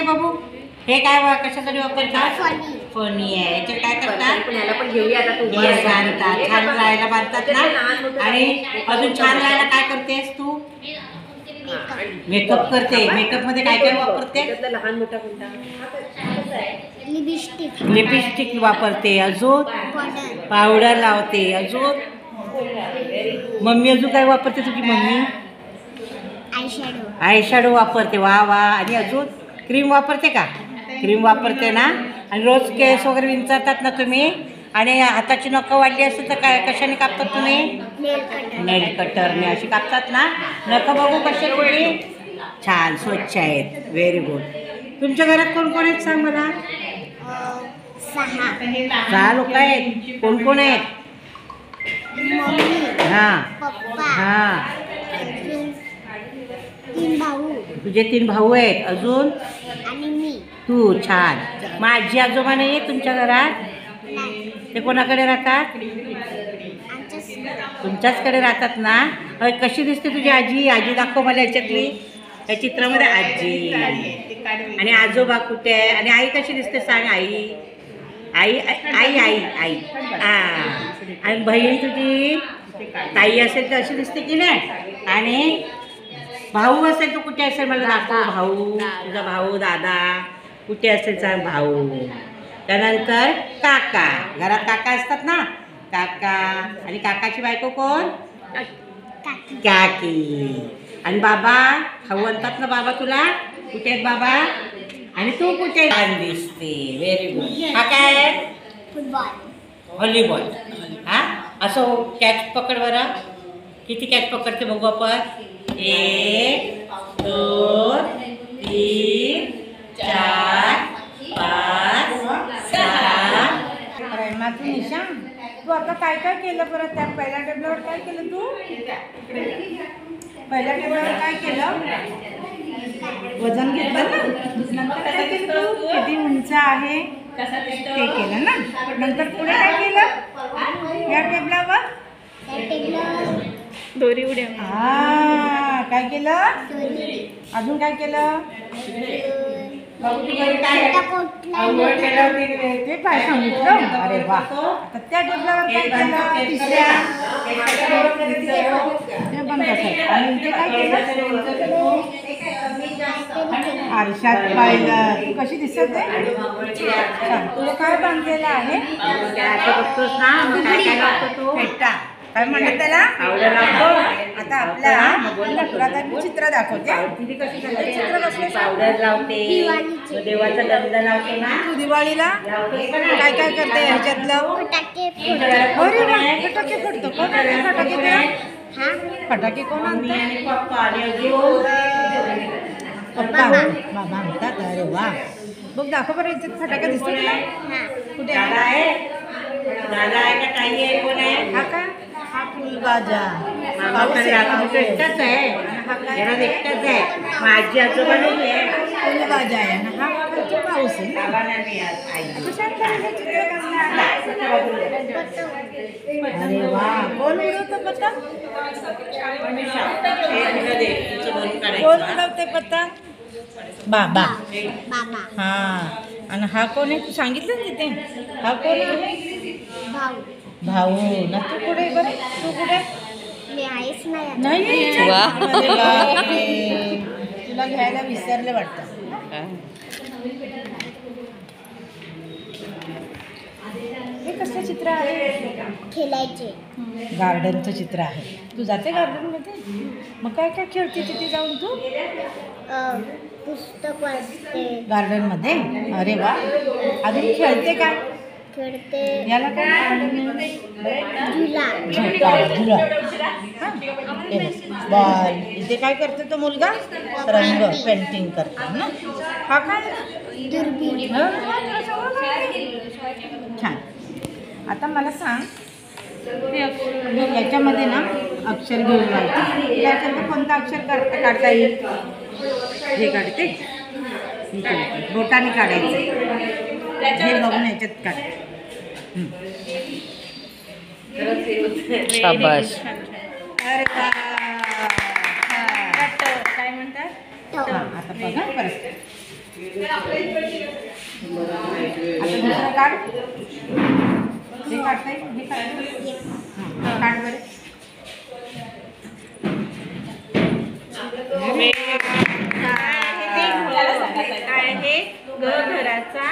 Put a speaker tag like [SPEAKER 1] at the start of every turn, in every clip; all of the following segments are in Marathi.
[SPEAKER 1] बाबू? हे काय कशासाठी वापरतात? फणी आहे. याच्यात काय करतात? बांधतात, छान राहायला बांधतात ना. आणि अजून छान राहायला काय करतेस तू? मेकअप करते. मेकअप मध्ये काय काय वापरते?
[SPEAKER 2] लहान मोठा कोणता?
[SPEAKER 1] लिपस्टिक वापरते. अजून पावडर लावते. अजून मम्मी अजून काय वापरते तुझी मम्मी? आय शॅडो वापरते. वा वा. आणि अजून क्रीम वापरते का? क्रीम वापरते ना. आणि रोज केस वगैरे विंचरतात ना तुम्ही? आणि हाताची नखं वाढली असेल तर काय कशाने कापतात तुम्ही? नेल कटरने अशी कापतात ना. नखं बघू कसे तुम्ही? छान स्वच्छ आहेत. Very good. तुमच्या घरात कोण कोण आहेत सांग मला? 6 लोक आहेत. कोण कोण आहेत? हां हां.
[SPEAKER 3] 3 भाऊ.
[SPEAKER 1] तुझे 3 भाऊ आहेत. अजून
[SPEAKER 3] आणि मी.
[SPEAKER 1] तू. छान. मग आजी आजोबा नाही आहे तुमच्या घरात? ते कोणाकडे राहतात? तुमच्याचकडे राहतात ना. कशी दिसते तुझी आजी? आजी दाखव मला याच्यातली. या चित्रामध्ये आजी आणि आजोबा कुठे आहे? आणि आई कशी दिसते सांग? आई आई आई आई आई हां. आणि बहीण तुझी ताई असेल तर अशी दिसते की नाही? आणि भाऊ असेल तर कुठे असेल मला दाखव. भाऊ, तुझा भाऊ, दादा कुठे असेल सांग? भाऊ. त्यानंतर काका. घरात काका असतात ना. काका. आणि काकाची बायको कोण? काकी. आणि बाबा भाऊ म्हणतात ना बाबा तुला? कुठे आहेत बाबा? आणि तू कुठे? छान दिसते. Very good. हा काय? व्हॉलीबॉल. हा असो. कॅच पकड बरं. किती कॅच पकडते बघू आपण? 1 2 3 4 5 6.
[SPEAKER 4] तू निशा, तू आता काय काय केलं परत? त्या पहिल्या टेबलावर काय केलं तू? पहिल्या टेबलावर काय केलं? वजन घेतलं ना. नंतर काय केलं तू? किती उंच आहे ते केलं ना. नंतर पुढे काय केलं? या टेबलावर
[SPEAKER 3] दोरी उड्या.
[SPEAKER 4] हा काय केलं? अजून काय केलं? ते काय सांगितलं? अरे वा. आता त्या टेबलावर काय केलं? तिसऱ्या ते बंद कर. आणि इथे काय केलं? आरशात पाहिलं. तू कशी दिसत आहे? तुला काय बांधलेलं आहे?
[SPEAKER 1] बघतोस ना. काय लागतो तू?
[SPEAKER 4] फेटा. काय म्हणतात त्याला? आता आपल्या चित्र दाखवते. चित्र कसले?
[SPEAKER 1] पावडर लावते. देवाचा गंध लावते ना.
[SPEAKER 4] तू दिवाळीला काय काय करते ह्याच्यातलं? फटाके फोडतो. कोण आणते फटाके? फटाके कोण आणतात? पप्पा. बाबा म्हणतात. अरे वा. बघ दाखव बरं. याच्यात फटाका दिसतो तुला? कुठे?
[SPEAKER 1] दादा आहे का ताई आहे? कोण आहे?
[SPEAKER 4] हा का? हा फुलबाजा.
[SPEAKER 1] एकटाच आहे. घरात एकटाच आहे. माझी आजोबा नाही आहे.
[SPEAKER 4] फुलबाजा आहे. हा पाऊस आहे. अरे वा. कोण उडवतं पतंग? कोण उडवते पतंग? बाबा. हा. आणि हा कोण आहे? तू सांगितलं ना तिथे. हा कोण आहे? भाऊ ना. तू कुठे? बरं तू कुठे? नाही. तुला घ्यायला विसरले वाटतं. हे कसलं चित्र आहे?
[SPEAKER 3] खेळायचे.
[SPEAKER 4] गार्डनचं चित्र आहे. तू जाते गार्डनमध्ये? मग काय काय खेळते तिथे जाऊन तू?
[SPEAKER 3] पुस्तक वाचते.
[SPEAKER 4] गार्डनमध्ये. अरे वा. अजून खेळते काय?
[SPEAKER 3] खेळते.
[SPEAKER 4] याला काय?
[SPEAKER 3] झुला.
[SPEAKER 4] झुला. बॉल. इथे काय करते तो मुलगा? रंग पेंटिंग करतो ना. हा काय?
[SPEAKER 3] दुर्बीण.
[SPEAKER 4] छान. आता मला सांग, याच्यामध्ये ना अक्षर घेऊन जायचं. याच्यामध्ये कोणतं अक्षर काढता येईल? हे काढते. बोटाने काढायचं. हे बघून याच्यात काढ.
[SPEAKER 1] शाबास.
[SPEAKER 4] अरे वा.
[SPEAKER 3] काय म्हणतात?
[SPEAKER 4] आता बघा परत.
[SPEAKER 1] आता दुसरं काढ. हे काढताय, हे काढताय. हां, काढ बरं. काय आहे? घराचा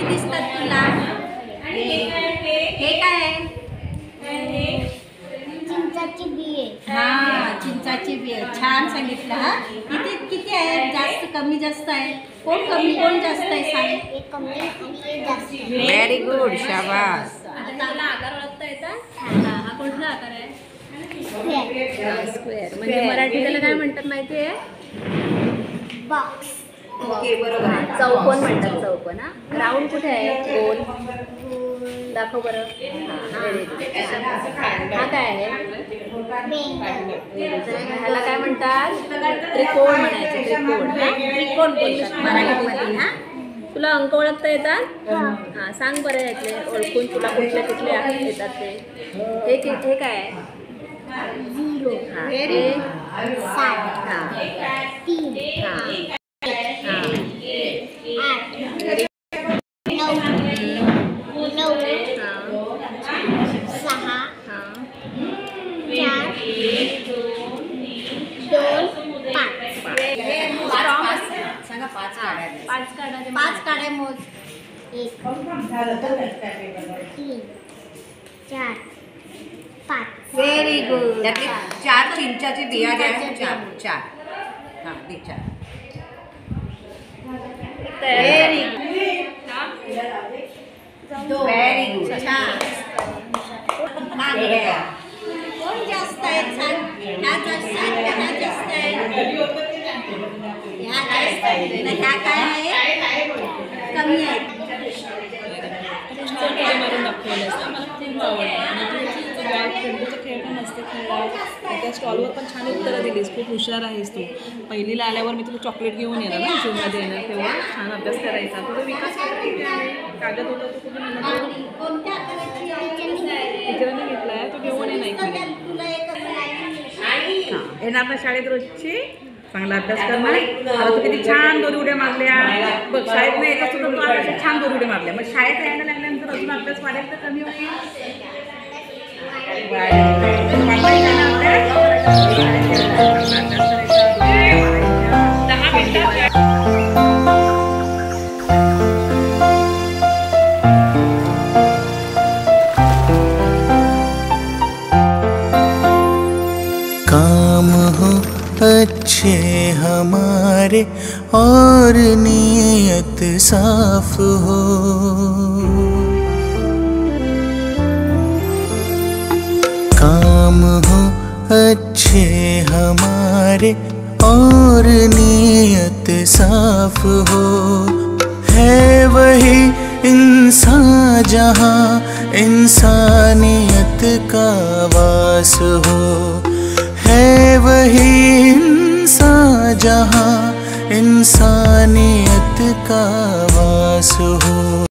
[SPEAKER 2] दिसतात तुला? हे काय आहे?
[SPEAKER 3] चिंचाची बिये.
[SPEAKER 2] हा, चिंचाची बिये. छान सांगितलं. हा, किती किती आहे? जास्त कमी जास्त आहे? कोण कमी कोण जास्त आहे सांग.
[SPEAKER 3] एक कमी आणि एक जास्त.
[SPEAKER 1] व्हेरी गुड, शाबास.
[SPEAKER 2] आता तुला आकार ओळखता येतात? हा कोणता आकार आहे? स्क्वेअर. म्हणजे मराठी त्याला काय म्हणतात माहिती आहे?
[SPEAKER 3] बॉक्स.
[SPEAKER 2] ओके, बरोबर. चौकोन म्हणतात, चौकोन. हा, राऊंड कुठे आहे? गोल. दाखव बरं. हा काय आहे? ह्याला काय म्हणतात? त्रिकोण म्हणायचं. त्रिकोण. हा, त्रिकोण बोलतात मराठीमध्ये. हा, तुला अंक ओळखता येतात? हा, सांग बरं यातले ओळखून तुला कुठले कुठले येतात ते. हे काय आहे?
[SPEAKER 3] 0.
[SPEAKER 2] हा, हे
[SPEAKER 3] 7.
[SPEAKER 2] हा,
[SPEAKER 3] 3.
[SPEAKER 2] हा,
[SPEAKER 3] 8.
[SPEAKER 2] हा.
[SPEAKER 3] 9. 9. 6.
[SPEAKER 2] हा.
[SPEAKER 3] 4. 2. 5.
[SPEAKER 2] सांगा पाच काढे मोज.
[SPEAKER 3] 1 2 3 4 5.
[SPEAKER 2] Very good.
[SPEAKER 1] त्यातले 4 चिंचाची बिया द्या. 4. हां, दे 4.
[SPEAKER 2] Very
[SPEAKER 1] very good.
[SPEAKER 2] छान. कोण जास्त आहेत सांग. ह्या जास्त आहेत का ह्या जास्त आहेत? ह्या जास्त आहेत. ह्या काय आहे? कमी आहेत.
[SPEAKER 5] मारून दाखवलं असतं मला खूप आवडलं आणि तू चेंडूचा खेळ पण मस्त खेळला. त्या स्टॉलवर पण छान उत्तरं दिलीस. खूप हुशार आहेस तू. पहिलीला आल्यावर मी तुला चॉकलेट घेऊन येणार ना जूनमध्ये येणार तेव्हा छान अभ्यास करायचा. तुझा विकास कागद होता तो कुठे म्हणत
[SPEAKER 2] कोणत्या आकाराची
[SPEAKER 5] टीचरांनी घेतला आहे तो घेऊन ये नाही.
[SPEAKER 2] तुला एक
[SPEAKER 1] हां, येणार ना शाळेत रोजची. चांगला अभ्यास करणार. आता तू किती छान 2 उड्या मारल्या. बघ, शाळेत नाही येत असतो तर तू आता छान 2 उड्या मारल्या. मग शाळेत यायला लागल्यानंतर अजून अभ्यास वाढेल का कमी होईल? वाढवायचा ना अभ्यास.
[SPEAKER 6] काम हो अच्छे हमारे और नीयत साफ हो. काम हो अच्छे हमारे और नीयत साफ हो. है वही इंसान जहाँ इंसानियत का वास हो. है वही इंसान जहाँ इंसानियत का वास हो.